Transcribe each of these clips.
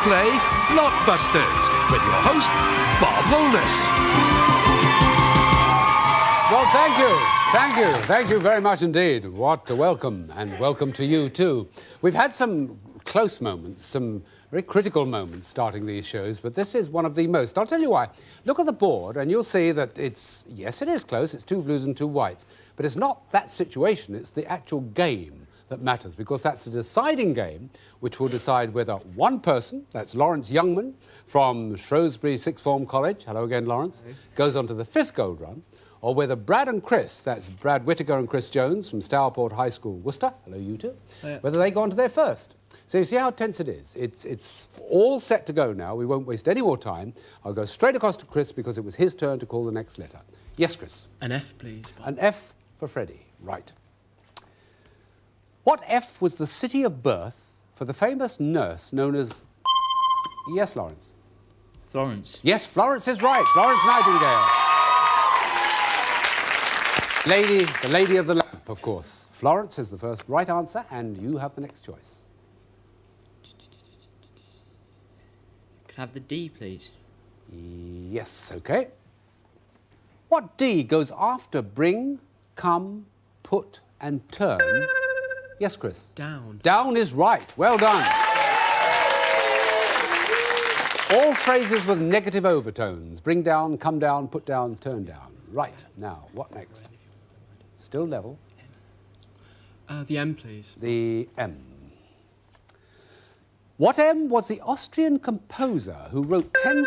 play Blockbusters with your host, Bob Holdus. Well, thank you. Thank you very much indeed. What a welcome, and welcome to you too. We've had some close moments, some very critical moments starting these shows, but this is one of the most. I'll tell you why. Look at the board and you'll see that yes, it is close, it's 2 blues and 2 whites, but it's not that situation, it's the actual game that matters, because that's the deciding game which will decide whether one person, that's Lawrence Youngman from Shrewsbury Sixth Form College, hello again Lawrence, goes on to the 5th gold run, or whether Brad and Chris, that's Brad Whittaker and Chris Jones from Stourport High School, Worcester, hello you two, whether they go on to their first. So you see how tense it is. It's all set to go now. We won't waste any more time. I'll go straight across to Chris because it was his turn to call the next letter. Yes, Chris? An F, please, Bob. An F for Freddie. Right. What F was the city of birth for the famous nurse known as... Yes, Lawrence? Florence. Yes, Florence is right. Florence Nightingale. The lady of the lamp, of course. Florence is the first right answer, and you have the next choice. Can I have the D, please? Yes, OK. What D goes after bring, come, put and turn? Yes, Chris? Down. Down is right. Well done. All phrases with negative overtones. Bring down, come down, put down, turn down. Right. Now, what next? Still level. The M, please. The M. What M was the Austrian composer who wrote 10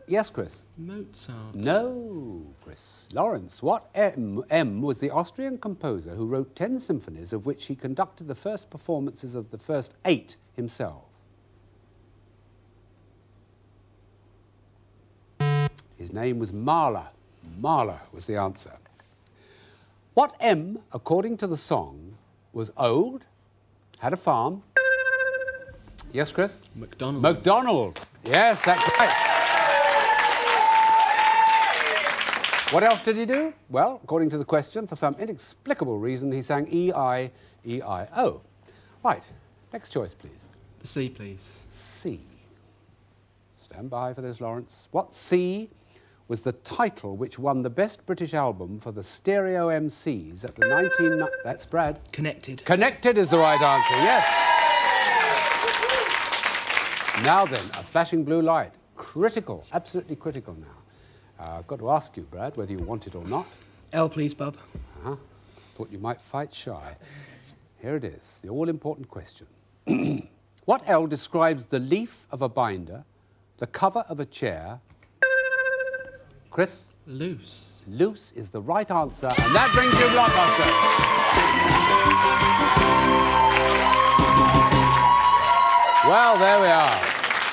Yes, Chris? Mozart. No, Chris. Lawrence, what M was the Austrian composer who wrote 10 symphonies of which he conducted the first performances of the first 8 himself? His name was Mahler. Mahler was the answer. What M, according to the song, was old, had a farm? Yes, Chris? MacDonald. MacDonald. Yes, that's right. What else did he do? Well, according to the question, for some inexplicable reason, he sang E-I-E-I-O. Right. Next choice, please. The C, please. C. Stand by for this, Lawrence. What C was the title which won the Best British Album for the Stereo MCs at the 19... That's Brad. Connected. Connected is the right answer, yes. Now then, a flashing blue light. Critical, absolutely critical now. I've got to ask you, Brad, whether you want it or not. L, please, Bob. Thought you might fight shy. Here it is, the all-important question. What L describes the leaf of a binder, the cover of a chair? Chris? Loose. Loose is the right answer, and that brings you Blockbusters. Well, there we are.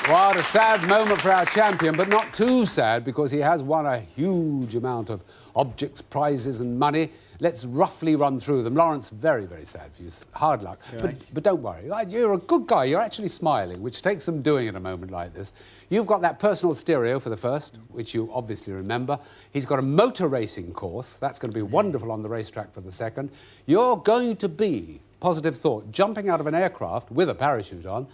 What a sad moment for our champion, but not too sad because he has won a huge amount of objects, prizes and money. Let's roughly run through them. Lawrence, very, very sad for you. Hard luck. But don't worry. You're a good guy. You're actually smiling, which takes some doing at a moment like this. You've got that personal stereo for the first, which you obviously remember. He's got a motor racing course. That's going to be wonderful on the racetrack for the second. You're going to be... Positive thought, jumping out of an aircraft with a parachute on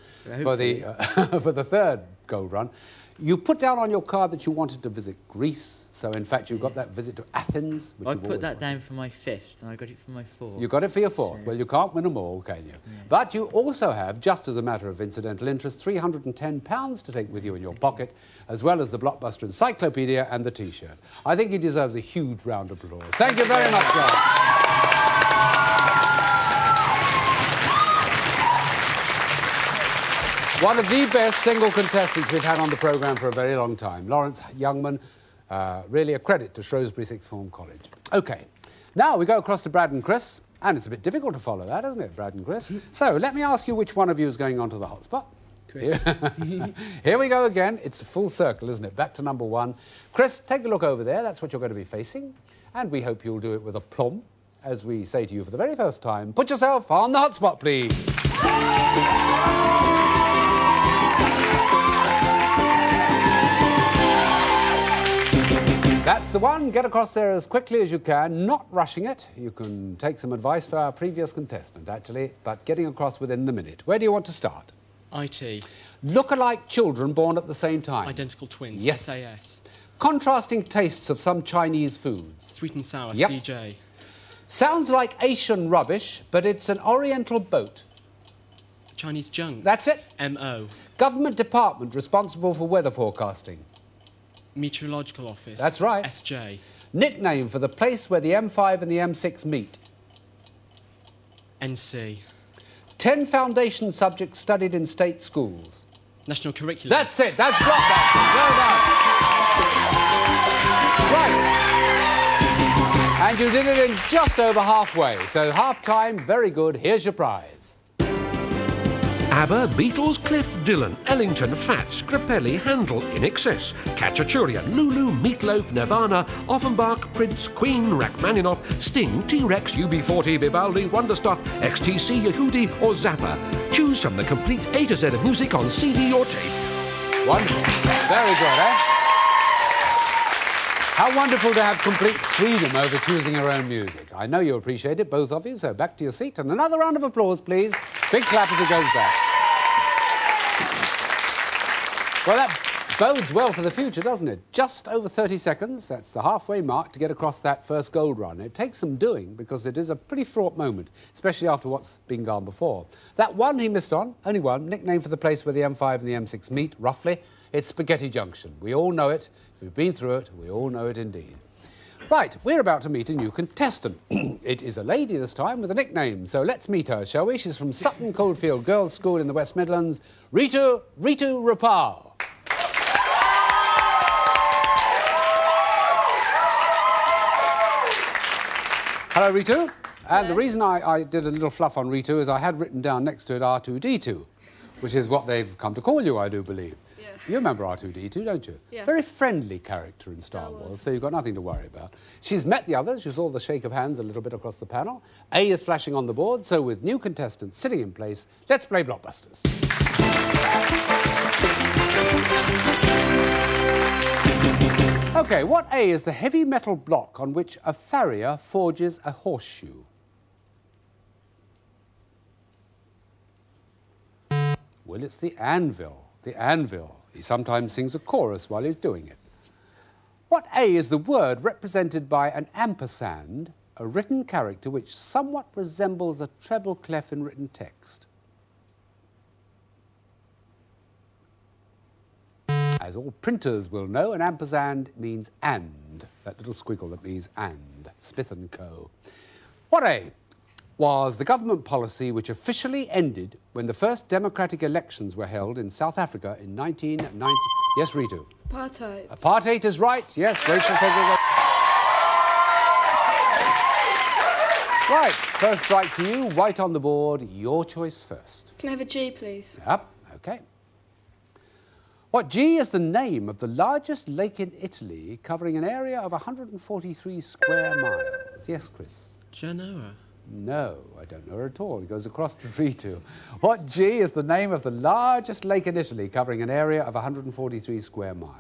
for the third gold run. You put down on your card that you wanted to visit Greece, so in fact you've got that visit to Athens. Which I put that down for my 5th, and I got it for my 4th. You got it for your 4th. Well, you can't win them all, can you? Yeah. But you also have, just as a matter of incidental interest, £310 to take with you in your pocket, as well as the Blockbuster Encyclopedia and the T-shirt. I think he deserves a huge round of applause. Thank you very much, John. One of the best single contestants we've had on the programme for a very long time. Lawrence Youngman, really a credit to Shrewsbury Sixth Form College. OK, now we go across to Brad and Chris, and it's a bit difficult to follow that, isn't it, Brad and Chris? So let me ask you which one of you is going on to the hotspot. Chris. Here we go again. It's a full circle, isn't it? Back to number 1. Chris, take a look over there. That's what you're going to be facing. And we hope you'll do it with aplomb. As we say to you for the very first time, put yourself on the hotspot, please. That's the one. Get across there as quickly as you can, not rushing it. You can take some advice for our previous contestant, actually, but getting across within the minute. Where do you want to start? IT. Look-alike children born at the same time. Identical twins. Yes. SAS. Contrasting tastes of some Chinese foods. Sweet and sour. Yep. CJ. Sounds like Asian rubbish, but it's an Oriental boat. Chinese junk. That's it. MO. Government department responsible for weather forecasting. Meteorological office. That's right. SJ. Nickname for the place where the M5 and the M6 meet. NC. 10 foundation subjects studied in state schools. National curriculum. That's it. That's Blockbusters. Well done. Right. And you did it in just over halfway. So half-time, very good. Here's your prize. ABBA, Beatles, Cliff, Dylan, Ellington, Fats, Grappelli, Handel, In Excess, Kachachurian, Lulu, Meatloaf, Nirvana, Offenbach, Prince, Queen, Rachmaninoff, Sting, T-Rex, UB40, Vivaldi, Wonderstuff, XTC, Yehudi or Zappa. Choose from the complete A to Z of music on CD or tape. Wonderful. Very good, eh? How wonderful to have complete freedom over choosing your own music. I know you appreciate it, both of you, so back to your seat. And another round of applause, please. Big clap as it goes back. Well, that bodes well for the future, doesn't it? Just over 30 seconds, that's the halfway mark to get across that first gold run. It takes some doing because it is a pretty fraught moment, especially after what's been gone before. That one he missed on, only one, nickname for the place where the M5 and the M6 meet, roughly, it's Spaghetti Junction. We all know it. If we've been through it, we all know it indeed. Right, we're about to meet a new contestant. It is a lady this time with a nickname, so let's meet her, shall we? She's from Sutton Coldfield Girls' School in the West Midlands, Ritu Rapal. Hello, Ritu. And the reason I did a little fluff on Ritu is I had written down next to it R2-D2, which is what they've come to call you, I do believe. Yeah. You remember R2-D2, don't you? Yeah. Very friendly character in Star Wars, so you've got nothing to worry about. She's met the others. You saw the shake of hands a little bit across the panel. A is flashing on the board, so with new contestants sitting in place, let's play Blockbusters. OK, what A is the heavy metal block on which a farrier forges a horseshoe? Well, it's the anvil. The anvil. He sometimes sings a chorus while he's doing it. What A is the word represented by an ampersand, a written character which somewhat resembles a treble clef in written text? As all printers will know, an ampersand means and. That little squiggle that means and. Smith & Co. What A was the government policy which officially ended when the first democratic elections were held in South Africa in 1990? Yes, Ritu. Apartheid. Apartheid is right. Yes, racial segregation. Right, first strike to you. White on the board. Your choice first. Can I have a G, please? Yep, OK. What G is the name of the largest lake in Italy, covering an area of 143 square miles? Yes, Chris? Genoa. No, I don't know her at all. It goes across to Ritu. What G is the name of the largest lake in Italy, covering an area of 143 square miles?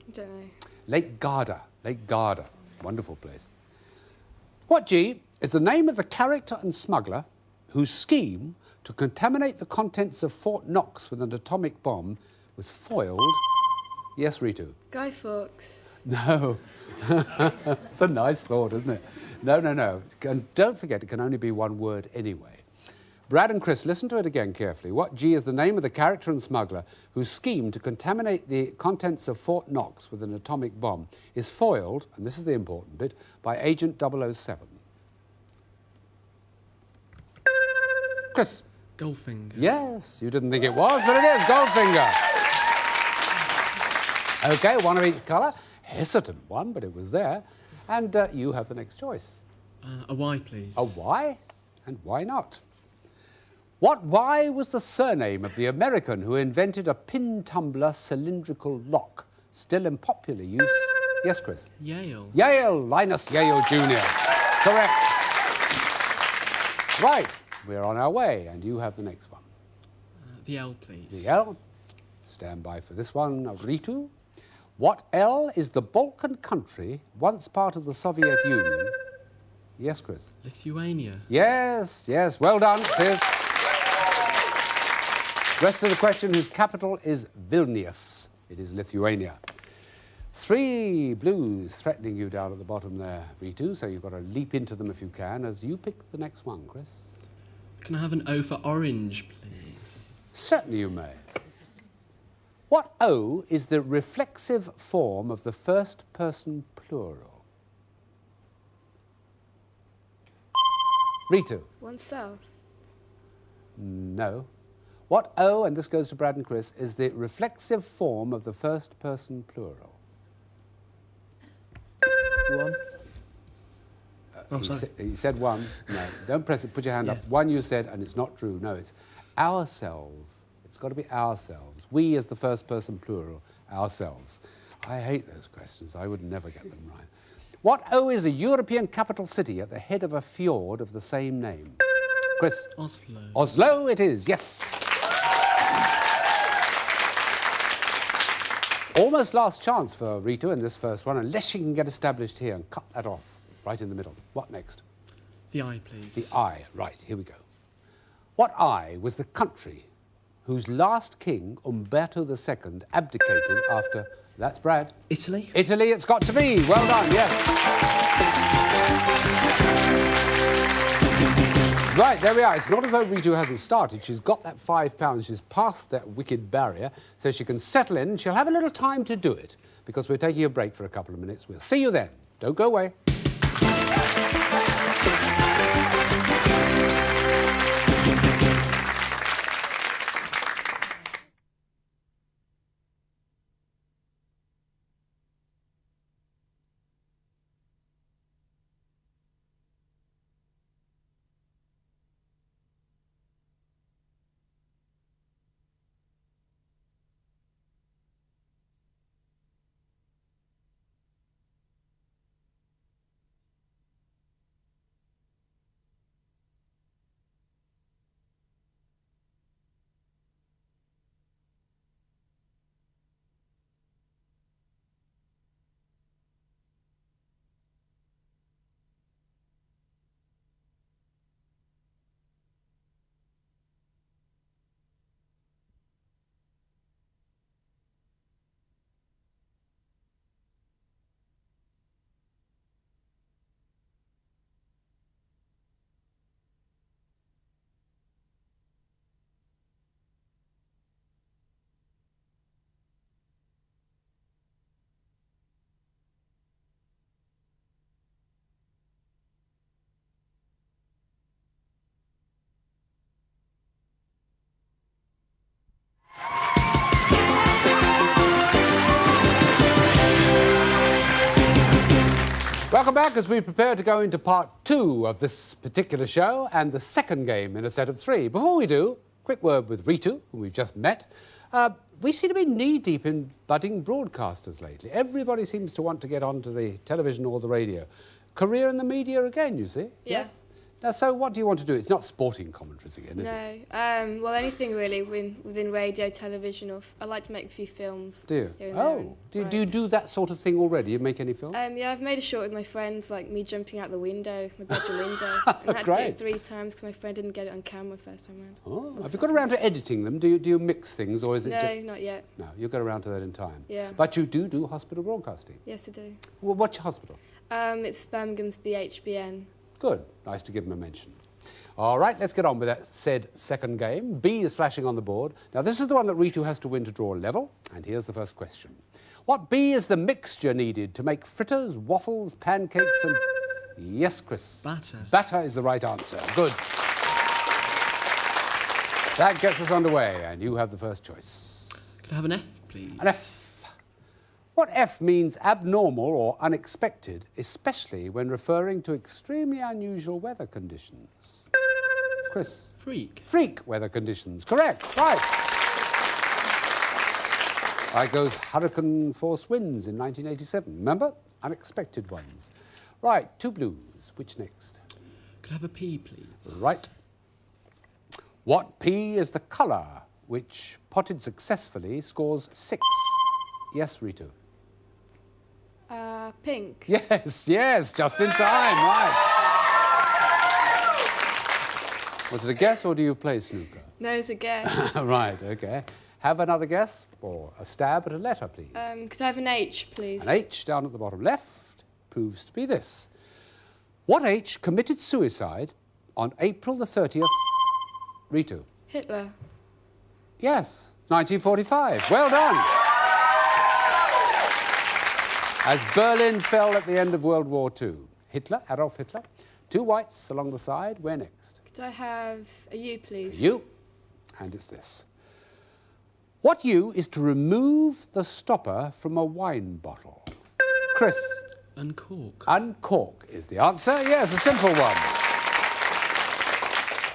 I don't know. Lake Garda. Lake Garda. Wonderful place. What G is the name of the character and smuggler whose scheme to contaminate the contents of Fort Knox with an atomic bomb was foiled? Yes, Ritu? Guy Fawkes. No. It's a nice thought, isn't it? No, no, no. And don't forget, it can only be one word anyway. Brad and Chris, listen to it again carefully. What G is the name of the character and smuggler whose scheme to contaminate the contents of Fort Knox with an atomic bomb is foiled, and this is the important bit, by Agent 007? Chris? Goldfinger. Yes, you didn't think it was, but it is Goldfinger. OK, one of each colour. Hesitant one, but it was there. And you have the next choice. A Y, please. A Y? And why not? What Y was the surname of the American who invented a pin tumbler cylindrical lock, still in popular use? Yes, Chris? Yale. Yale, Linus Yale Jr. Correct. Right, we're on our way, and you have the next one. The L, please. The L. Stand by for this one, Ritu. What L is the Balkan country, once part of the Soviet Union? Yes, Chris? Lithuania. Yes, yes, well done, Chris. Rest of the question, whose capital is Vilnius? It is Lithuania. 3 blues threatening you down at the bottom there, Ritu, so you've got to leap into them if you can, as you pick the next one, Chris. Can I have an O for orange, please? Certainly you may. What O is the reflexive form of the first person plural? Ritu. Oneself. No. What O, and this goes to Brad and Chris, is the reflexive form of the first person plural? One. He said one. No, don't press it. Put your hand up. One you said, and it's not true. No, it's ourselves. It's got to be ourselves. We as the first person plural, ourselves. I hate those questions. I would never get them right. What O is a European capital city at the head of a fjord of the same name? Chris? Oslo. Oslo it is, yes. Almost last chance for Ritu in this first one, unless she can get established here and cut that off right in the middle. What next? The I, please. The I, right, here we go. What I was the country whose last king, Umberto II, abdicated after... That's Brad. Italy. Italy it's got to be. Well done, yes. Right, there we are. It's not as though Ritu hasn't started. She's got that £5. She's passed that wicked barrier, so she can settle in. She'll have a little time to do it, because we're taking a break for a couple of minutes. We'll see you then. Don't go away. Welcome back as we prepare to go into part 2 of this particular show and the second game in a set of 3. Before we do, quick word with Ritu, who we've just met. We seem to be knee-deep in budding broadcasters lately. Everybody seems to want to get onto the television or the radio. Career in the media again, you see? Yes. Now, so what do you want to do? It's not sporting commentaries again, is it? No. Well, anything really within radio, television, or I like to make a few films. Do you? Here and there Oh, do you do that sort of thing already? You make any films? Yeah, I've made a short with my friends, like me jumping out the window, my bedroom window. And I had to do Great. it 3 times because my friend didn't get it on camera first time round. Oh, have you got around to editing them? Do you mix things, or is it No, not yet. No, you'll get around to that in time. Yeah. But you do hospital broadcasting? Yes, I do. Well, what's your hospital? It's Birmingham's BHBN. Good. Nice to give them a mention. All right, let's get on with that said second game. B is flashing on the board. Now, this is the one that Ritu has to win to draw a level. And here's the first question. What B is the mixture needed to make fritters, waffles, pancakes and... Yes, Chris. Batter. Batter is the right answer. Good. That gets us underway, and you have the first choice. Could I have an F, please? An F. What F means abnormal or unexpected, especially when referring to extremely unusual weather conditions? Chris? Freak. Freak weather conditions. Correct. Right. Like those hurricane force winds in 1987. Remember? Unexpected ones. Right. 2 blues. Which next? Could I have a P, please? Right. What P is the colour which, potted successfully, scores 6? Yes, Ritu. Pink. Yes, just in time, right. Was it a guess or do you play snooker? No, it's a guess. Right, OK. Have another guess, or a stab at a letter, please. Could I have an H, please? An H down at the bottom left proves to be this. What H committed suicide on April the 30th? Ritu. Hitler. Yes, 1945. Well done. As Berlin fell at the end of World War II. Hitler, Adolf Hitler. 2 whites along the side. Where next? Could I have a U, please? U. And it's this. What U is to remove the stopper from a wine bottle? Chris. Uncork. Uncork is the answer. Yes, a simple one.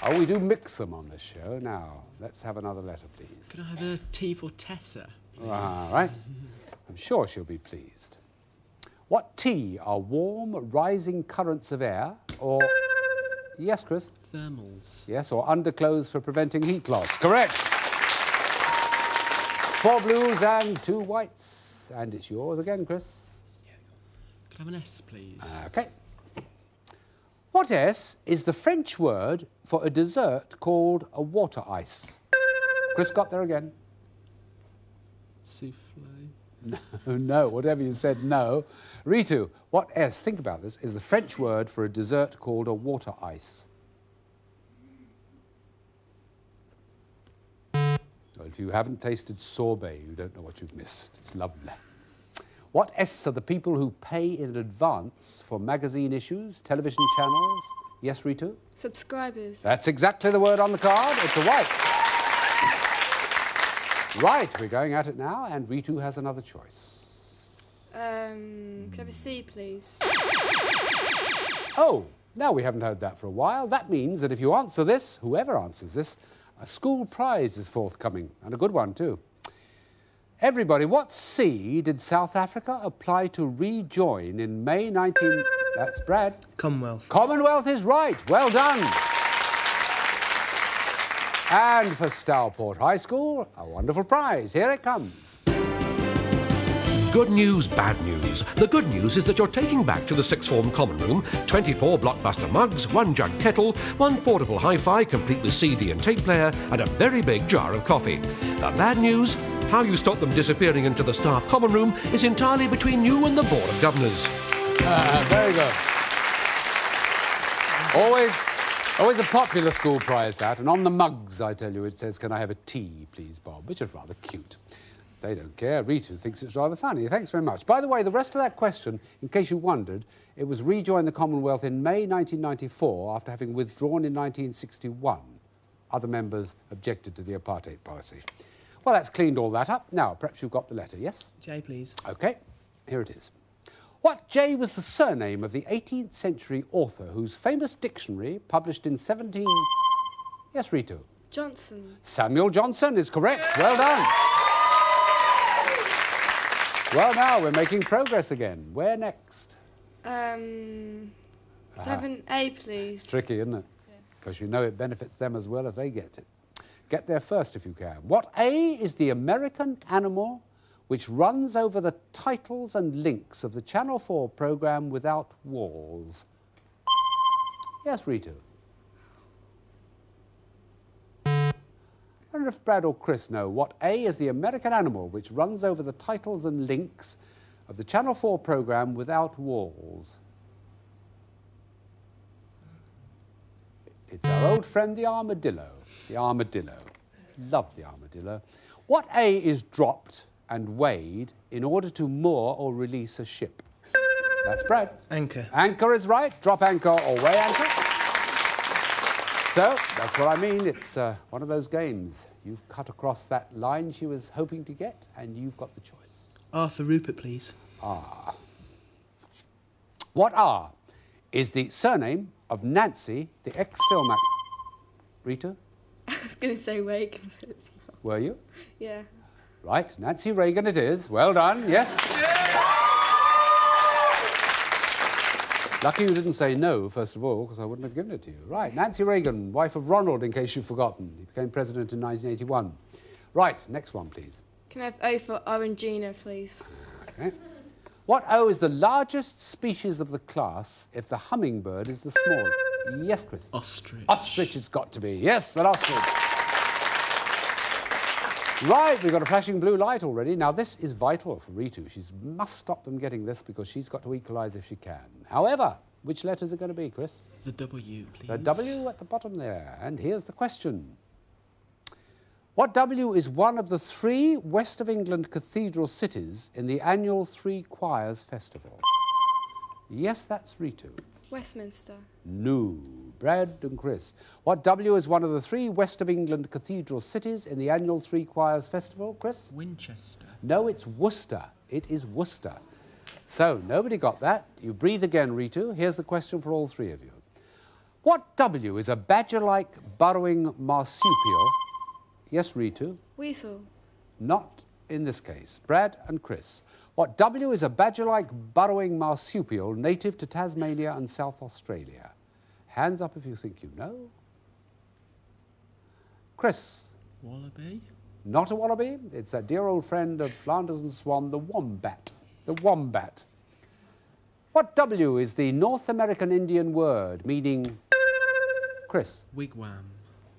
Oh, we do mix them on this show. Now, let's have another letter, please. Could I have a T for Tessa? All right. I'm sure she'll be pleased. What T are warm, rising currents of air, or... Yes, Chris? Thermals. Yes, or underclothes for preventing heat loss. Correct. 4 blues and 2 whites. And it's yours again, Chris. Could I have an S, please? OK. What S is the French word for a dessert called a water ice? Chris got there again. Souffle. No, whatever you said, no. Ritu, what S, think about this, is the French word for a dessert called a water ice? Well, if you haven't tasted sorbet, you don't know what you've missed. It's lovely. What S are the people who pay in advance for magazine issues, television channels? Yes, Ritu? Subscribers. That's exactly the word on the card. It's a white. Right, we're going at it now, and Ritu has another choice. Could I have a C, please? Oh, now we haven't heard that for a while. That means that if you answer this, whoever answers this, a school prize is forthcoming, and a good one too. Everybody, what C did South Africa apply to rejoin in May 19... That's Brad. Commonwealth. Commonwealth is right. Well done. And for Stourport High School, a wonderful prize. Here it comes. Good news, bad news. The good news is that you're taking back to the sixth form common room 24 Blockbuster mugs, 1 jug kettle, 1 portable hi-fi complete with CD and tape player, and a very big jar of coffee. The bad news? How you stop them disappearing into the staff common room is entirely between you and the Board of Governors. Very good. Always a popular school prize, that. And on the mugs, I tell you, it says, "Can I have a tea, please, Bob?" Which is rather cute. They don't care. Ritu thinks it's rather funny. Thanks very much. By the way, the rest of that question, in case you wondered, it was rejoin the Commonwealth in May 1994 after having withdrawn in 1961. Other members objected to the apartheid policy. Well, that's cleaned all that up. Now, perhaps you've got the letter, yes? J, please. OK, here it is. What J was the surname of the 18th century author whose famous dictionary, published in 17... Yes, Ritu? Johnson. Samuel Johnson is correct. Well done. Well, now we're making progress again. Where next? Could I have an A, please? It's tricky, isn't it? Because you know it benefits them as well if they get it. Get there first if you can. What A is the American animal which runs over the titles and links of the Channel 4 programme Without Walls? Yes, Ritu? I wonder if Brad or Chris know what A is the American animal which runs over the titles and links of the Channel 4 programme Without Walls. It's our old friend the armadillo. The armadillo. Love the armadillo. What A is dropped and weighed in order to moor or release a ship? That's Brad. Anchor. Anchor is right. Drop anchor or weigh anchor. So, that's what I mean. It's one of those games. You've cut across that line she was hoping to get, and you've got the choice. Arthur Rupert, please. R. What R is the surname of Nancy, the ex-film actor? Rita? I was going to say Reagan, but it's not. Were you? Yeah. Right, Nancy Reagan it is. Well done, yes. Lucky you didn't say no, first of all, because I wouldn't have given it to you. Right, Nancy Reagan, wife of Ronald, in case you've forgotten. He became president in 1981. Right, next one, please. Can I have O for Orangina, please? Okay. What O is the largest species of the class if the hummingbird is the smallest? Yes, Chris? Ostrich. Ostrich it's got to be. Yes, an ostrich. Right, we've got a flashing blue light already. Now, this is vital for Ritu. She must stop them getting this because she's got to equalise if she can. However, which letters are going to be, Chris? The W, please. The W at the bottom there. And here's the question. What W is one of the 3 West of England cathedral cities in the annual 3 Choirs Festival? Yes, that's Ritu. Westminster. No. Brad and Chris. What W is one of the 3 West of England cathedral cities in the annual 3 Choirs Festival? Chris? Winchester. No, it's Worcester. It is Worcester. So, nobody got that. You breathe again, Ritu. Here's the question for all 3 of you. What W is a badger-like burrowing marsupial? Yes, Ritu. Weasel. Not in this case. Brad and Chris. What W is a badger-like burrowing marsupial native to Tasmania and South Australia? Hands up if you think you know. Chris. Wallaby. Not a wallaby. It's that dear old friend of Flanders and Swan, the wombat. The wombat. What W is the North American Indian word meaning... Chris. Wigwam.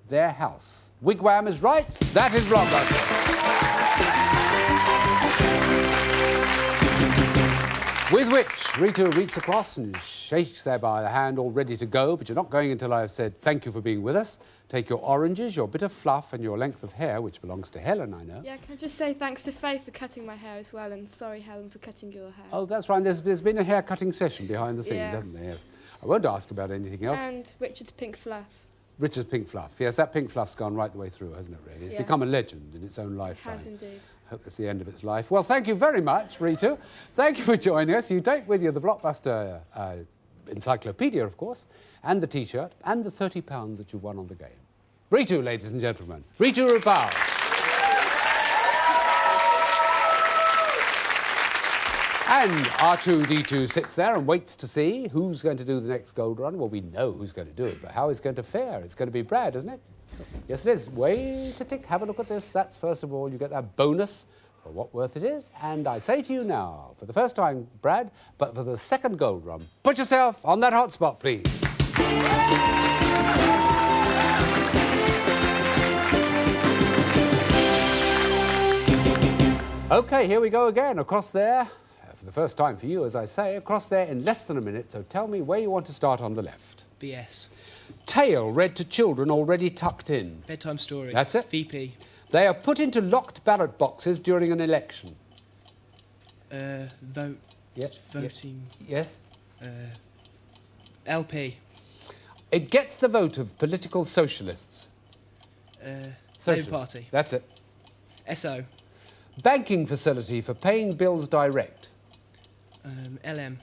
Their house. Wigwam is right. That is Blockbusters. With which Ritu reaches across and shakes there by the hand, all ready to go, but you're not going until I've said thank you for being with us. Take your oranges, your bit of fluff, and your length of hair, which belongs to Helen, I know. Yeah, can I just say thanks to Faye for cutting my hair as well, and sorry, Helen, for cutting your hair. Oh, that's right. There's been a hair-cutting session behind the scenes, Yeah. hasn't there? Yes. I won't ask about anything else. And Richard's pink fluff. Richard's pink fluff. Yes, that pink fluff's gone right the way through, hasn't it, really? It's Yeah. become a legend in its own lifetime. Has indeed. Hope it's the end of its life. Well, thank you very much, Ritu. Thank you for joining us. You take with you the Blockbuster encyclopedia, of course, and the T-shirt, and the £30 that you won on the game. Ritu, ladies and gentlemen. Ritu Rupal. And R2D2 sits there and waits to see who's going to do the next gold run. Well, we know who's going to do it, but how it's going to fare? It's going to be Brad, isn't it? Yes, it is. Wait a tick. Have a look at this. That's, first of all, you get that bonus for what worth it is. And I say to you now, for the first time, Brad, but for the second gold run, put yourself on that hot spot, please. OK, here we go again. Across there, for the first time for you, as I say, across there in less than a minute. So tell me where you want to start on the left. BS. Tale read to children already tucked in. Bedtime story. That's it. VP. They are put into locked ballot boxes during an election. Vote. Yep. Voting. Yes. LP. It gets the vote of political socialists. Labour Party. That's it. SO. Banking facility for paying bills direct. LM.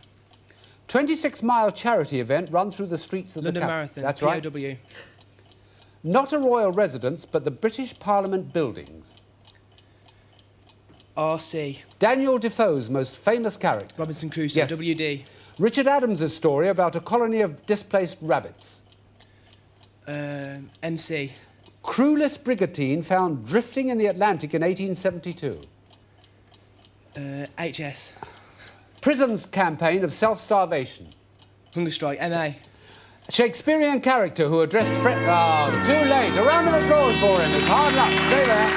26-mile charity event run through the streets of London the Marathon. That's POW. right. Not a royal residence, but the British Parliament buildings. RC. Daniel Defoe's most famous character. Robinson Crusoe. Yes. WD. Richard Adams's story about a colony of displaced rabbits. MC. Crewless brigantine found drifting in the Atlantic in 1872. HS. Prison's campaign of self-starvation. Hunger Strike. MA. Shakespearean character who addressed Oh, too late. A round of applause for him. It's hard luck. Stay there.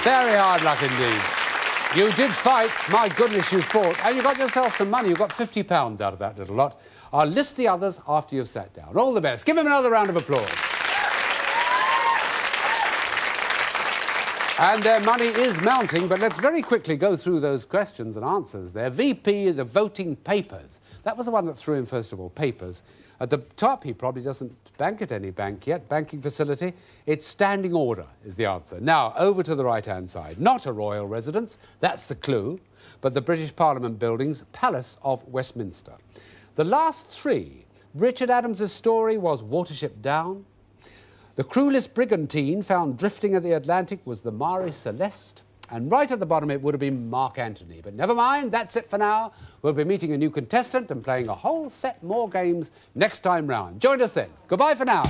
Very hard luck indeed. You did fight. My goodness, you fought. And you got yourself some money. You got £50 out of that little lot. I'll list the others after you've sat down. All the best. Give him another round of applause. And their money is mounting, but let's very quickly go through those questions and answers. Their VP, the voting papers. That was the one that threw in, first of all, papers. At the top, he probably doesn't bank at any bank yet. Banking facility. It's standing order is the answer. Now, over to the right-hand side. Not a royal residence. That's the clue. But the British Parliament buildings, Palace of Westminster. The last 3. Richard Adams's story was Watership Down. The crewless brigantine found drifting in the Atlantic was the Marie Celeste. And right at the bottom, it would have been Mark Antony. But never mind, that's it for now. We'll be meeting a new contestant and playing a whole set more games next time round. Join us then. Goodbye for now.